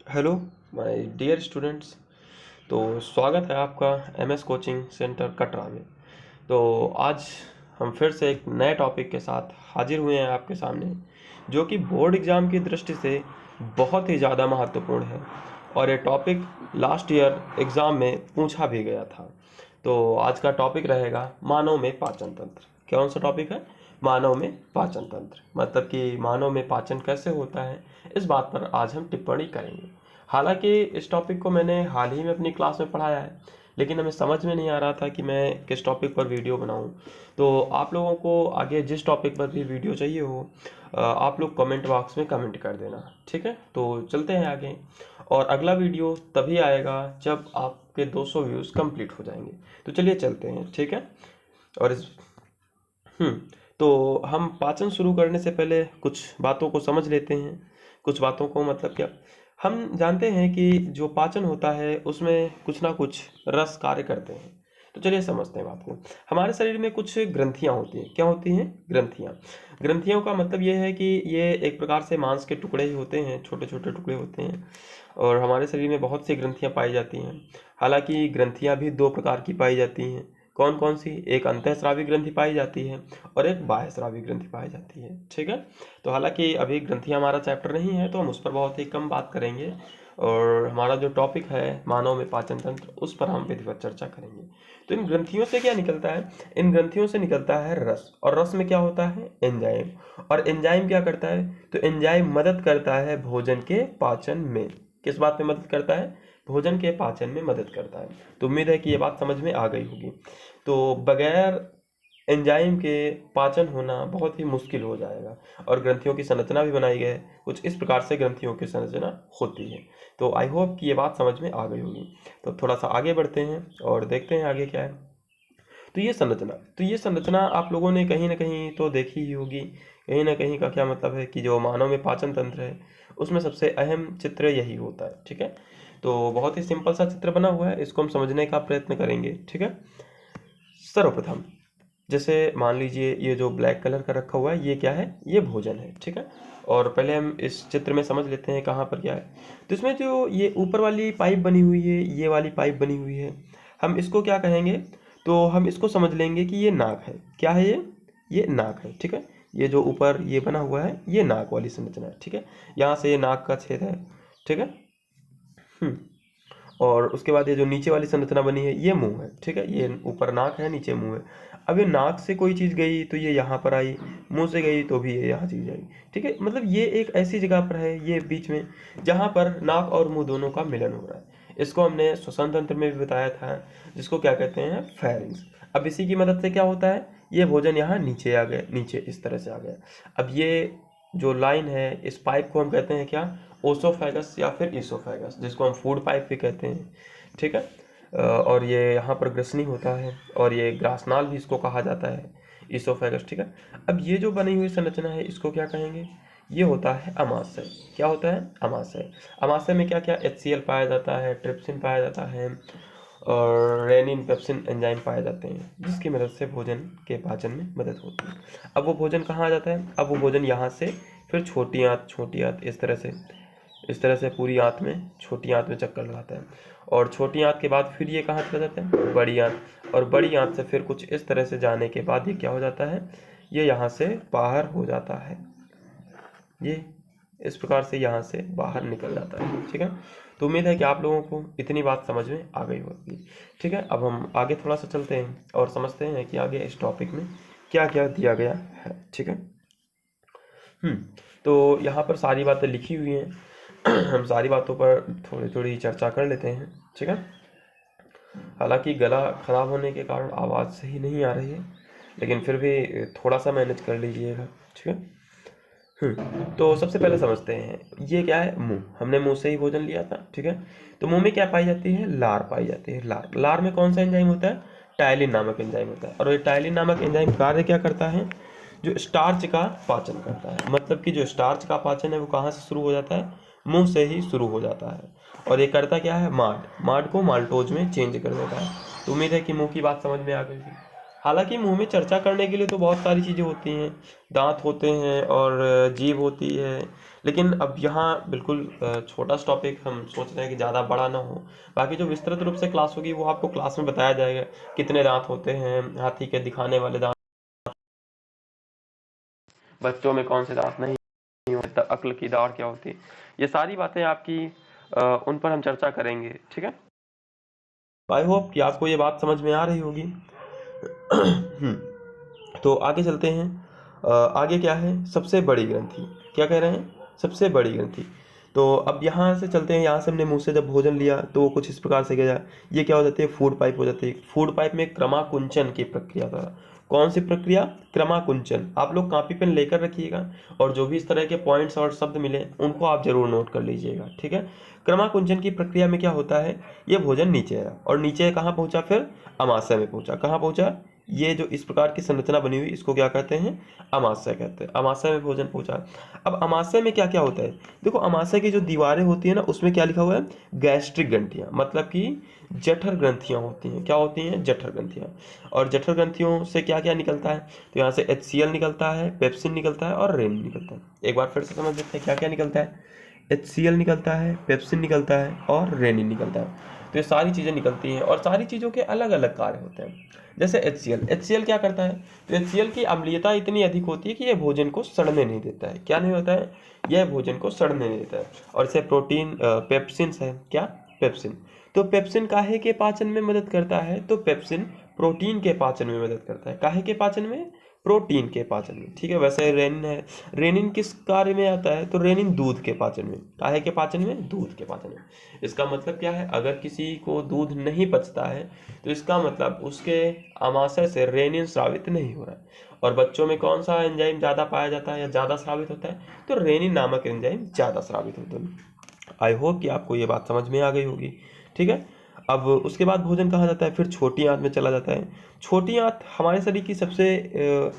Hello my dear students. तो स्वागत है आपका एमएस कोचिंग सेंटर कटरा में। तो आज हम फिर से एक नए टॉपिक के साथ हाजिर हुए हैं आपके सामने, जो कि बोर्ड एग्ज़ाम की दृष्टि से बहुत ही ज़्यादा महत्वपूर्ण है और ये टॉपिक लास्ट ईयर एग्ज़ाम में पूछा भी गया था। तो आज का टॉपिक रहेगा मानव में पाचन तंत्र। कौन सा टॉपिक है? मानव में पाचन तंत्र, मतलब कि मानव में पाचन कैसे होता है, इस बात पर आज हम टिप्पणी करेंगे। हालांकि इस टॉपिक को मैंने हाल ही में अपनी क्लास में पढ़ाया है, लेकिन हमें समझ में नहीं आ रहा था कि मैं किस टॉपिक पर वीडियो बनाऊं। तो आप लोगों को आगे जिस टॉपिक पर भी वीडियो चाहिए हो, आप लोग कमेंट बॉक्स में कमेंट कर देना, ठीक है। तो चलते हैं आगे, और अगला वीडियो तभी आएगा जब आपके 200 व्यूज़ कंप्लीट हो जाएंगे। तो चलिए चलते हैं, ठीक है। और इस हम्म तो हम पाचन शुरू करने से पहले कुछ बातों को समझ लेते हैं। कुछ बातों को मतलब क्या, हम जानते हैं कि जो पाचन होता है उसमें कुछ ना कुछ रस कार्य करते हैं। तो चलिए समझते हैं बात को। हमारे शरीर में कुछ ग्रंथियां होती हैं। क्या होती हैं? ग्रंथियां। ग्रंथियों का मतलब ये है कि ये एक प्रकार से मांस के टुकड़े ही होते हैं, छोटे छोटे टुकड़े होते हैं। और हमारे शरीर में बहुत सी ग्रंथियां पाई जाती हैं। हालांकि ग्रंथियां भी दो प्रकार की पाई जाती हैं। कौन कौन सी? एक अंतःस्रावी ग्रंथि पाई जाती है और एक बाह्यस्रावी ग्रंथि पाई जाती है, ठीक है। तो हालांकि अभी ग्रंथियां हमारा चैप्टर नहीं है, तो हम उस पर बहुत ही कम बात करेंगे। और हमारा जो टॉपिक है मानव में पाचन तंत्र, उस पर हम विधिवत चर्चा करेंगे। तो इन ग्रंथियों से क्या निकलता है? इन ग्रंथियों से निकलता है रस, और रस में क्या होता है? एंजाइम। और एंजाइम क्या करता है? तो एंजाइम मदद करता है भोजन के पाचन में। किस बात में मदद करता है? भोजन के पाचन में मदद करता है। तो उम्मीद है कि ये बात समझ में आ गई होगी। तो बगैर एंजाइम के पाचन होना बहुत ही मुश्किल हो जाएगा। और ग्रंथियों की संरचना भी बनाई गई है, कुछ इस प्रकार से ग्रंथियों की संरचना होती है। तो आई होप कि ये बात समझ में आ गई होगी। तो थोड़ा सा आगे बढ़ते हैं और देखते हैं आगे क्या है। तो ये संरचना आप लोगों ने कहीं ना कहीं तो देखी ही होगी। कहीं ना कहीं का क्या मतलब है कि जो मानव में पाचन तंत्र है, उसमें सबसे अहम चित्र यही होता है, ठीक है। तो बहुत ही सिंपल सा चित्र बना हुआ है, इसको हम समझने का प्रयत्न करेंगे, ठीक है। सर्वप्रथम, जैसे मान लीजिए ये जो ब्लैक कलर का रखा हुआ है, ये क्या है? ये भोजन है, ठीक है। और पहले हम इस चित्र में समझ लेते हैं कहाँ पर क्या है। तो इसमें जो ये ऊपर वाली पाइप बनी हुई है, ये वाली पाइप बनी हुई है, हम इसको क्या कहेंगे? तो हम इसको समझ लेंगे कि ये नाक है। क्या है ये? ये नाक है, ठीक है। ये जो ऊपर ये बना हुआ है, ये नाक वाली संरचना है, ठीक है। यहाँ से ये नाक का छेद है, ठीक है। हम्म और उसके बाद ये जो नीचे वाली संरचना बनी है, ये मुंह है, ठीक है। ये ऊपर नाक है, नीचे मुंह है। अब ये नाक से कोई चीज़ गई तो ये यहाँ पर आई, मुंह से गई तो भी ये यहाँ चीज़ आई, ठीक है। मतलब ये एक ऐसी जगह पर है, ये बीच में, जहाँ पर नाक और मुंह दोनों का मिलन हो रहा है। इसको हमने श्वसन तंत्र में भी बताया था, जिसको क्या कहते हैं? फेरिंग्स। अब इसी की मदद से क्या होता है? ये भोजन यहाँ नीचे आ गया, नीचे इस तरह से आ गया। अब ये जो लाइन है, इस पाइप को हम कहते हैं क्या? ओसोफेगस या फिर ईसोफेगस, जिसको हम फूड पाइप भी कहते हैं, ठीक है। और ये यहाँ पर ग्रसनी होता है, और ये ग्रासनाल भी इसको कहा जाता है, ईसोफेगस, ठीक है। अब ये जो बनी हुई संरचना है, इसको क्या कहेंगे? ये होता है अमाशय। क्या होता है? अमाशय। अमाशय में क्या क्या HCl पाया जाता है, ट्रिप्सिन पाया जाता है, और रेनिन पेप्सिन एंजाइम पाए जाते हैं, जिसकी मदद से भोजन के पाचन में मदद होती है। अब वो भोजन कहाँ आ जाता है? अब वो भोजन यहाँ से फिर छोटी आंत इस तरह से पूरी आंत में, छोटी आंत में चक्कर लगाता है। और छोटी आंत के बाद फिर ये कहाँ चला जाता है? बड़ी आंत। और बड़ी आंत से फिर कुछ इस तरह से जाने के बाद ये क्या हो जाता है? ये यहाँ से बाहर हो जाता है। ये इस प्रकार से यहाँ से बाहर निकल जाता है, ठीक है। तो उम्मीद है कि आप लोगों को इतनी बात समझ में आ गई होगी, ठीक है। अब हम आगे थोड़ा सा चलते हैं और समझते हैं कि आगे इस टॉपिक में क्या क्या दिया गया है, ठीक है। हम्म तो यहाँ पर सारी बातें लिखी हुई हैं। हम सारी बातों पर थोड़ी थोड़ी चर्चा कर लेते हैं, ठीक है। हालांकि गला खराब होने के कारण आवाज़ सही नहीं आ रही है, लेकिन फिर भी थोड़ा सा मैनेज कर लीजिएगा, ठीक है। तो सबसे पहले समझते हैं ये क्या है? मुंह। हमने मुंह से ही भोजन लिया था, ठीक है। तो मुंह में क्या पाई जाती है? लार पाई जाती है। लार, लार में कौन सा एंजाइम होता है? टायलिन नामक एंजाइम होता है। और ये टायलिन नामक एंजाइम कार्य क्या करता है? जो स्टार्च का पाचन करता है। मतलब कि जो स्टार्च का पाचन है वो कहाँ से शुरू हो जाता है? मुंह से ही शुरू हो जाता है। और ये करता क्या है? माड, माड को माल्टोज में चेंज कर देता है। तो उम्मीद है कि मुंह की बात समझ में आ गई होगी। हालांकि मुंह में चर्चा करने के लिए तो बहुत सारी चीज़ें होती हैं, दांत होते हैं और जीभ होती है। लेकिन अब यहाँ बिल्कुल छोटा सा टॉपिक, हम सोच रहे हैं कि ज़्यादा बड़ा ना हो। बाकी जो विस्तृत रूप से क्लास होगी वो आपको क्लास में बताया जाएगा, कितने दांत होते हैं हाथी के, दिखाने वाले दांत, बच्चों में कौन से दांत नहीं होते, अक्ल की दौड़ क्या होती है, ये सारी बातें आपकी उन पर हम चर्चा करेंगे। ठीक है, आई होप कि आपको ये बात समझ में आ रही होगी। तो आगे चलते हैं। आगे क्या है, सबसे बड़ी ग्रंथि, क्या कह रहे हैं, सबसे बड़ी ग्रंथि। तो अब यहाँ से चलते हैं, यहाँ से हमने मुंह से जब भोजन लिया तो वो कुछ इस प्रकार से गया, ये क्या हो जाती है, फूड पाइप हो जाती है। फूड पाइप में क्रमाकुंचन की प्रक्रिया था। कौन सी प्रक्रिया, क्रमाकुंचन। आप लोग कॉपी पेन लेकर रखिएगा और जो भी इस तरह के पॉइंट्स और शब्द मिले उनको आप जरूर नोट कर लीजिएगा। ठीक है, क्रमाकुंचन की प्रक्रिया में क्या होता है, ये भोजन नीचे आया और नीचे कहाँ पहुंचा, फिर अमाशय में पहुंचा। कहाँ पहुंचा, ये जो इस प्रकार की संरचना बनी हुई इसको क्या कहते हैं, अमाशय कहते हैं। अमाशय में भोजन पहुंचा। अब अमाशय में क्या क्या होता है, देखो अमाशय की जो दीवारें होती है ना, उसमें क्या लिखा हुआ है, गैस्ट्रिक ग्रंथियां, मतलब कि जठर ग्रंथियां होती हैं। क्या होती हैं, जठर ग्रंथियां। और जठर ग्रंथियों से क्या क्या निकलता है, तो यहाँ से HCl निकलता है, पेप्सिन निकलता है और रेनिन निकलता है। एक बार फिर से समझ लेते हैं क्या क्या निकलता है। HCl निकलता है, पेप्सिन निकलता है और रेनिन निकलता है। तो ये सारी चीज़ें निकलती हैं और सारी चीज़ों के अलग अलग कार्य होते हैं। जैसे HCl क्या करता है, तो HCl की अम्लीयता इतनी अधिक होती है कि ये भोजन को सड़ने नहीं देता है। क्या नहीं होता है, यह भोजन को सड़ने नहीं देता है। और इसे प्रोटीन पेप्सिन है, क्या, पेप्सिन। तो पेप्सिन काहे के पाचन में मदद करता है, तो पेप्सिन प्रोटीन के पाचन में मदद करता है। काहे के पाचन में, प्रोटीन के पाचन में। ठीक है, वैसे रेनिन है, रेनिन किस कार्य में आता है, तो रेनिन दूध के पाचन में। काहे के पाचन में, दूध के पाचन में। इसका मतलब क्या है, अगर किसी को दूध नहीं पचता है तो इसका मतलब उसके आमाशय से रेनिन स्रावित नहीं हो रहा है। और बच्चों में कौन सा एंजाइम ज़्यादा पाया जाता है या ज़्यादा स्रावित होता है, तो रेनिन नामक एंजाइम ज़्यादा स्रावित होता है। आई होप कि आपको ये बात समझ में आ गई होगी। ठीक है, अब उसके बाद भोजन कहाँ जाता है, फिर छोटी आंत में चला जाता है। छोटी आंत हमारे शरीर की सबसे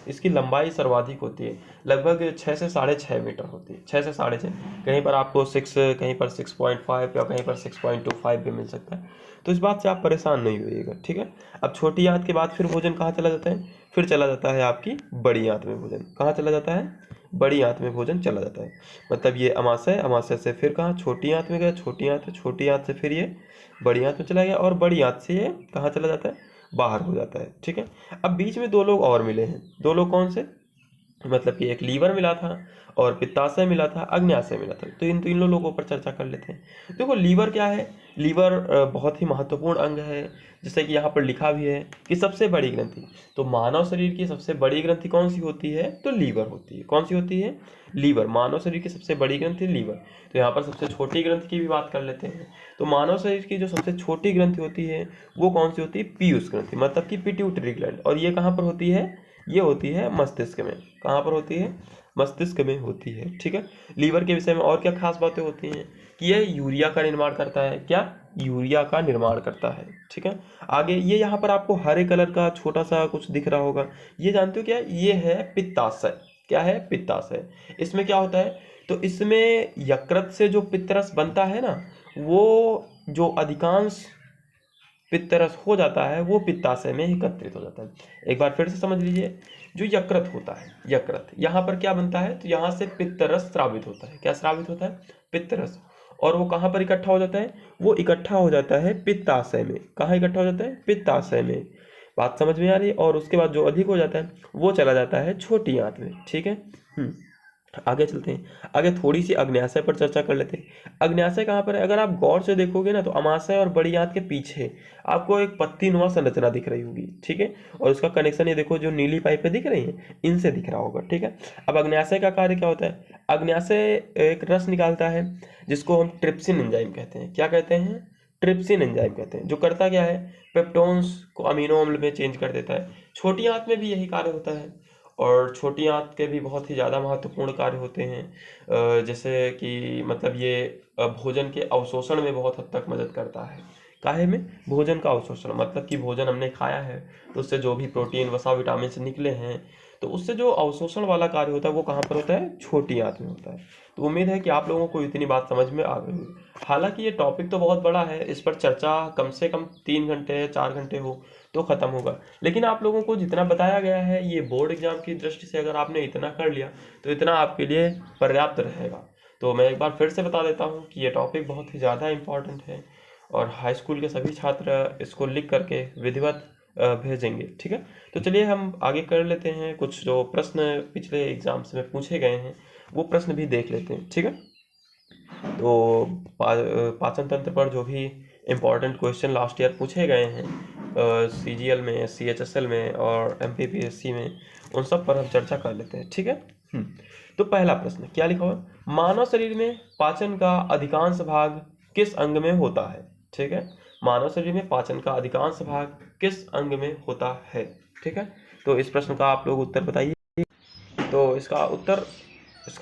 इसकी लंबाई सर्वाधिक होती है, लगभग 6 से 6.5 मीटर होती है। 6 से 6.5, कहीं पर आपको 6, कहीं पर 6.5 या कहीं पर 6.25 भी मिल सकता है। तो इस बात से आप परेशान नहीं होइएगा। ठीक है, अब छोटी आंत के बाद फिर भोजन कहाँ चला जाता है, फिर चला जाता है आपकी बड़ी आंत में भोजन। कहाँ चला जाता है, बड़ी आंत में भोजन चला जाता है। मतलब ये अमाशय, अमाशय से फिर कहाँ, छोटी आंत में गया, छोटी आंत, छोटी आंत से फिर ये बड़ी आंत में चला गया और बड़ी आंत से ये कहाँ चला जाता है, बाहर हो जाता है। ठीक है, अब बीच में दो लोग और मिले हैं। दो लोग कौन से, मतलब कि एक लीवर मिला था और पित्ताशय मिला था, अग्न्याशय मिला था। तो इन तीनों लोगों पर चर्चा कर लेते हैं। देखो लीवर क्या है, लीवर बहुत ही महत्वपूर्ण अंग है, जैसे कि यहाँ पर लिखा भी है कि सबसे बड़ी ग्रंथि। तो मानव शरीर की सबसे बड़ी ग्रंथि कौन सी होती है, तो लीवर होती है। कौन सी होती है, लीवर। मानव शरीर की सबसे बड़ी ग्रंथि लीवर। तो यहाँ पर सबसे छोटी ग्रंथि की भी बात कर लेते हैं। तो मानव शरीर की जो सबसे छोटी ग्रंथि होती है वो कौन सी होती है, पीयूष ग्रंथि, मतलब कि पिट्यूटरी ग्लैंड। और ये कहाँ पर होती है, ये होती है मस्तिष्क में। कहाँ पर होती है, मस्तिष्क में होती है। ठीक है, लीवर के विषय में और क्या खास बातें होती हैं कि यह यूरिया का निर्माण करता है। क्या, यूरिया का निर्माण करता है। ठीक है, आगे ये यहाँ पर आपको हरे कलर का छोटा सा कुछ दिख रहा होगा, ये जानते हो क्या, ये है पित्ताशय। क्या है, पित्ताशय। इसमें क्या होता है, तो इसमें यकृत से जो पित्तरस बनता है ना, वो जो अधिकांश पित्तरस हो जाता है वो पित्ताशय में एकत्रित हो जाता है। एक बार फिर से समझ लीजिए, जो यकृत होता है, यकृत, यहाँ पर क्या बनता है, तो यहाँ से पित्तरस स्रावित होता है। क्या स्रावित होता है, पित्तरस। और वो कहाँ पर इकट्ठा हो जाता है, वो इकट्ठा हो जाता है पित्ताशय में। कहाँ इकट्ठा हो जाता है, पित्ताशय में। बात समझ में आ रही है। और उसके बाद जो अधिक हो जाता है वो चला जाता है छोटी आंत में। ठीक है, आगे चलते हैं। आगे थोड़ी सी अग्न्याशय पर चर्चा कर लेते हैं। अग्न्याशय कहाँ पर है, अगर आप गौर से देखोगे ना तो अमाशय और बड़ी आंत के पीछे आपको एक पत्तीनुमा संरचना दिख रही होगी। ठीक है, और उसका कनेक्शन ये देखो, जो नीली पाइपें दिख रही हैं इनसे दिख रहा होगा। ठीक है, अब अग्न्याशय का कार्य क्या होता है, अग्न्याशय एक रस निकालता है जिसको हम ट्रिप्सिन एंजाइम कहते हैं। क्या कहते हैं, ट्रिप्सिन एंजाइम कहते हैं, जो करता क्या है, पेप्टोन्स को अमीनो अम्ल में चेंज कर देता है। छोटी आंत में भी यही कार्य होता है और छोटी आंत के भी बहुत ही ज़्यादा महत्वपूर्ण कार्य होते हैं। जैसे कि मतलब ये भोजन के अवशोषण में बहुत हद तक मदद करता है। काहे में, भोजन का अवशोषण, मतलब कि भोजन हमने खाया है तो उससे जो भी प्रोटीन वसा विटामिन से निकले हैं तो उससे जो अवशोषण वाला कार्य होता है वो कहाँ पर होता है, छोटी आंत में होता है। तो उम्मीद है कि आप लोगों को इतनी बात समझ में आ गई होगी। हालांकि ये टॉपिक तो बहुत बड़ा है, इस पर चर्चा कम से कम 3 घंटे 4 घंटे हो तो ख़त्म होगा, लेकिन आप लोगों को जितना बताया गया है ये बोर्ड एग्जाम की दृष्टि से अगर आपने इतना कर लिया तो इतना आपके लिए पर्याप्त रहेगा। तो मैं एक बार फिर से बता देता हूँ कि ये टॉपिक बहुत ही ज़्यादा इम्पॉर्टेंट है और हाई स्कूल के सभी छात्र इसको लिख करके विधिवत भेजेंगे, ठीक है। तो चलिए हम आगे कर लेते हैं, कुछ जो प्रश्न पिछले एग्जाम्स में पूछे गए हैं वो प्रश्न भी देख लेते हैं, ठीक है। तो पाचन तंत्र पर जो भी इम्पोर्टेंट क्वेश्चन लास्ट ईयर पूछे गए हैं CGL में, CHSL में और MPPSC में, उन सब पर हम चर्चा कर लेते हैं, ठीक है। तो पहला प्रश्न क्या लिखा हुआ, मानव शरीर में पाचन का अधिकांश भाग किस अंग में होता है, ठीक है। मानव शरीर में पाचन का अधिकांश भाग किस अंग में होता है, ठीक है। तो इस प्रश्न का आप लोग उत्तर बताइए। तो इसका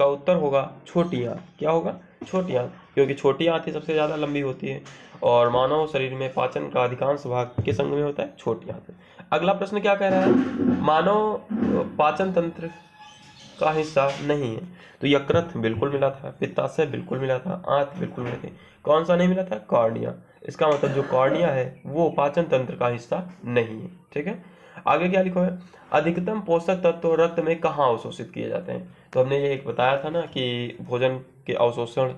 उत्तर होगा छोटी आंत। क्या होगा, छोटी आंत, क्योंकि छोटी आंत ही सबसे ज़्यादा लंबी होती है और मानव शरीर में पाचन का अधिकांश भाग किस अंग में होता है, छोटी आंत में। अगला प्रश्न क्या कह रहा है, मानव पाचन तंत्र का हिस्सा नहीं है। तो यकृत बिल्कुल मिला था, पित्ताशय बिल्कुल मिला था, आंत बिल्कुल मिला था, कौन सा नहीं मिला था, कॉर्निया। इसका मतलब जो कॉर्निया है वो पाचन तंत्र का हिस्सा नहीं है, ठीक है। आगे क्या लिखा है, अधिकतम पोषक तत्व रक्त में कहाँ अवशोषित किए जाते हैं। तो हमने ये एक बताया था ना कि भोजन के अवशोषण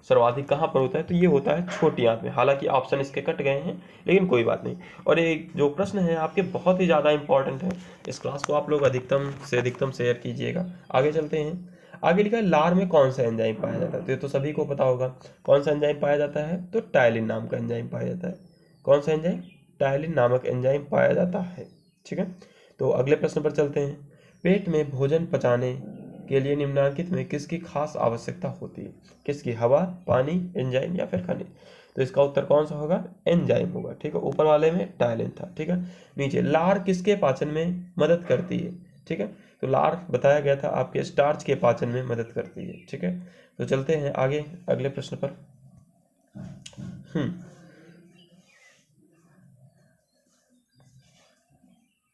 सर्वाधिक कहाँ पर होता है, तो ये होता है छोटी आंत में। हालांकि ऑप्शन इसके कट गए हैं लेकिन कोई बात नहीं। और एक जो प्रश्न है आपके बहुत ही ज़्यादा इंपॉर्टेंट है, इस क्लास को आप लोग अधिकतम से अधिकतम शेयर कीजिएगा। आगे चलते हैं। आगे लिखा है लार में कौन सा एंजाइम पाया जाता है। तो ये तो सभी को पता होगा, कौन सा एंजाइम पाया जाता है, तो टायलिन नाम का एंजाइम पाया जाता है। कौन सा एंजाइम, टायलिन नामक एंजाइम पाया जाता है, ठीक है। तो अगले प्रश्न पर चलते हैं। पेट में भोजन पचाने के लिए निम्नलिखित में किसकी खास आवश्यकता होती है, किसकी, हवा, पानी, एंजाइम या फिर खनिज। तो इसका उत्तर कौन सा होगा, एंजाइम होगा, ठीक है। ऊपर वाले में टायलिन था, ठीक है। नीचे लार किसके पाचन में मदद करती है, ठीक है। तो लार बताया गया था आपके स्टार्च के पाचन में मदद करती है, ठीक है। तो चलते हैं आगे अगले प्रश्न पर।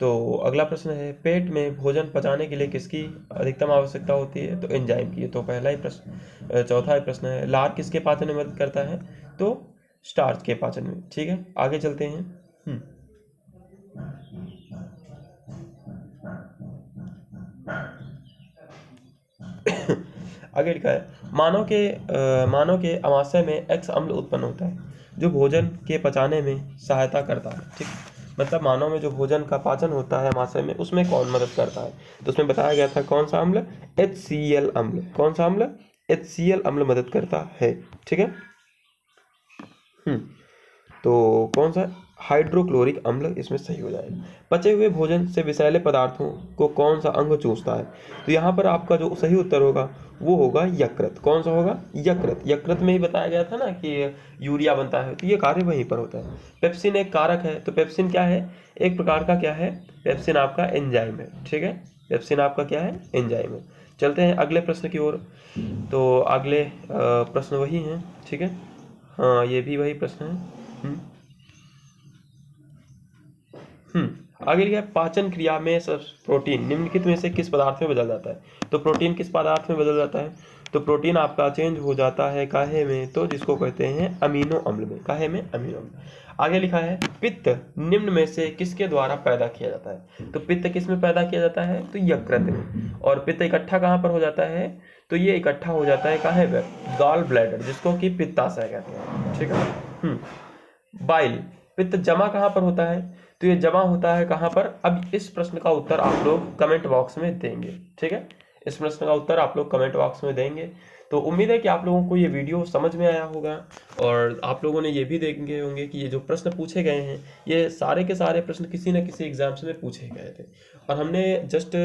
तो अगला प्रश्न है, पेट में भोजन पचाने के लिए किसकी अधिकतम आवश्यकता होती है, तो एंजाइम की। तो पहला ही प्रश्न, चौथा ही प्रश्न है, लार किसके पाचन में मदद करता है, तो स्टार्च के पाचन में, ठीक है। आगे चलते हैं। आगे लिखा है, मानव के अमाशय में एक्स अम्ल उत्पन्न होता है जो भोजन के पचाने में सहायता करता है, ठीक। मतलब मानव में जो भोजन का पाचन होता है अमाशय में, उसमें कौन मदद करता है, तो उसमें बताया गया था कौन सा अम्ल, HCl अम्ल। कौन सा अम्ल, HCl अम्ल मदद करता है, ठीक है। तो कौन सा, हाइड्रोक्लोरिक अम्ल इसमें सही हो जाएगा। पचे हुए भोजन से विषैले पदार्थों को कौन सा अंग चूसता है, तो यहाँ पर आपका जो सही उत्तर होगा वो होगा यकृत। कौन सा होगा, यकृत। यकृत में ही बताया गया था ना कि यूरिया बनता है, तो ये कार्य वहीं पर होता है। पेप्सिन एक कारक है, तो पेप्सिन क्या है, एक प्रकार का क्या है, पेप्सिन आपका एंजाइम है, ठीक है। पेप्सिन आपका क्या है, एंजाइम है। चलते हैं अगले प्रश्न की ओर। तो अगले प्रश्न वही हैं, ठीक है। हाँ, ये भी वही प्रश्न है। आगे लिखा है, पाचन क्रिया में सब प्रोटीन निम्नलिखित में से किस पदार्थ में बदल जाता है। तो प्रोटीन किस पदार्थ में बदल जाता है, तो प्रोटीन आपका चेंज हो जाता है काहे में, तो जिसको कहते हैं अमीनो अम्ल में। काहे में, अमीनो अम्ल। आगे लिखा है, पित्त निम्न में से किसके द्वारा पैदा किया जाता है। तो पित्त किस में पैदा किया जाता है, तो यकृत में। और पित्त इकट्ठा कहाँ पर हो जाता है, तो ये इकट्ठा हो जाता है काहे पर, गॉल ब्लैडर, जिसको कि पित्ताशय कहते हैं, ठीक है। बाइल, पित्त जमा कहाँ पर होता है, तो ये जमा होता है कहाँ पर। अब इस प्रश्न का उत्तर आप लोग कमेंट बॉक्स में देंगे, ठीक है। इस प्रश्न का उत्तर आप लोग कमेंट बॉक्स में देंगे। तो उम्मीद है कि आप लोगों को ये वीडियो समझ में आया होगा और आप लोगों ने ये भी देखे होंगे कि ये जो प्रश्न पूछे गए हैं ये सारे के सारे प्रश्न किसी न किसी एग्जाम्स में पूछे गए थे और हमने जस्ट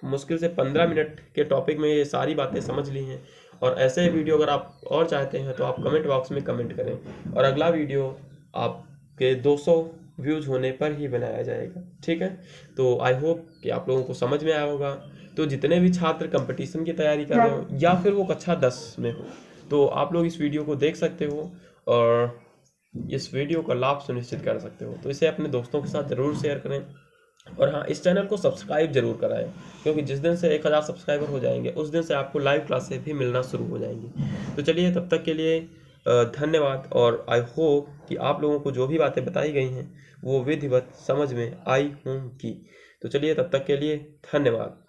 मुश्किल से 15 मिनट के टॉपिक में ये सारी बातें समझ ली हैं। और ऐसे वीडियो अगर आप और चाहते हैं तो आप कमेंट बॉक्स में कमेंट करें और अगला वीडियो आपके 200 व्यूज होने पर ही बनाया जाएगा, ठीक है। तो आई होप कि आप लोगों को समझ में आया होगा। तो जितने भी छात्र कंपटीशन की तैयारी कर रहे हो या फिर वो कक्षा 10 में हो, तो आप लोग इस वीडियो को देख सकते हो और इस वीडियो का लाभ सुनिश्चित कर सकते हो। तो इसे अपने दोस्तों के साथ ज़रूर शेयर करें और हाँ, इस चैनल को सब्सक्राइब जरूर कराएं, क्योंकि जिस दिन से 1000 सब्सक्राइबर हो जाएंगे उस दिन से आपको लाइव क्लासेस भी मिलना शुरू हो जाएंगी। तो चलिए, तब तक के लिए धन्यवाद। और आई होप कि आप लोगों को जो भी बातें बताई गई हैं वो विधिवत समझ में आई होंगी। तो चलिए, तब तक के लिए धन्यवाद।